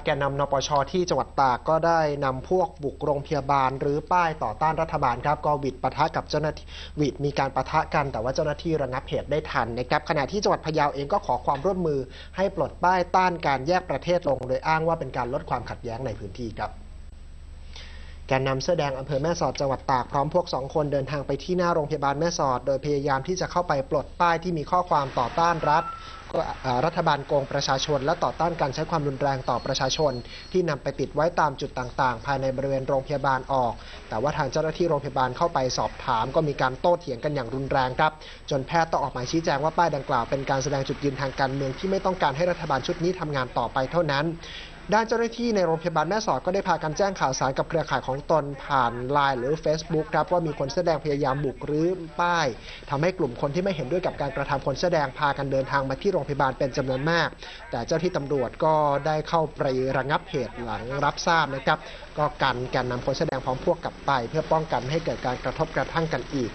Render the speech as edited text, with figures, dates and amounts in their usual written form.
แกนนำนปชที่จังหวัดตากก็ได้นำพวกบุกโรงพยาบาลหรือป้ายต่อต้านรัฐบาลครับก็หวิดปะทะกับเจ้าหน้าที่มีการปะทะกันแต่ว่าเจ้าหน้าที่ระงับเหตุได้ทันนะครับขณะที่จังหวัดพะเยาเองก็ขอความร่วมมือให้ปลดป้ายต้านการแยกประเทศลงโดยอ้างว่าเป็นการลดความขัดแย้งในพื้นที่ครับแกนนำเสื้อแดงอำเภอแม่สอดจังหวัดตากพร้อมพวก2 คนเดินทางไปที่หน้าโรงพยาบาลแม่สอดโดยพยายามที่จะเข้าไปปลดป้ายที่มีข้อความต่อต้านรัฐบาลโกงประชาชนและต่อต้านการใช้ความรุนแรงต่อประชาชนที่นำไปติดไว้ตามจุดต่างๆภายในบริเวณโรงพยาบาลออกแต่ว่าทางเจ้าหน้าที่โรงพยาบาลเข้าไปสอบถามก็มีการโต้เถียงกันอย่างรุนแรงครับจนแพทย์ต้องออกมาชี้แจงว่าป้ายดังกล่าวเป็นการแสดงจุดยืนทางการเมืองที่ไม่ต้องการให้รัฐบาลชุดนี้ทำงานต่อไปเท่านั้นด้านเจ้าหน้าที่ในโรงพยาบาลแม่สอดก็ได้พากันแจ้งข่าวสารกับเครือข่ายของตนผ่าน LINE หรือ Facebook ครับว่ามีคนแสอแดงพยายามบุกรื้อป้ายทำให้กลุ่มคนที่ไม่เห็นด้วยกับการกระทำคนแสอแดงพากันเดินทางมาที่โรงพยาบาลเป็นจำนวนมากแต่เจ้าที่ตำรวจก็ได้เข้าไประงับเหตุหลังรับทราบนะครับก็กันแกนนำคนแสอแดงพร้อมพวกกลับไปเพื่อป้องกันไม่ให้เกิดการกระทบกระทั่งกันอีก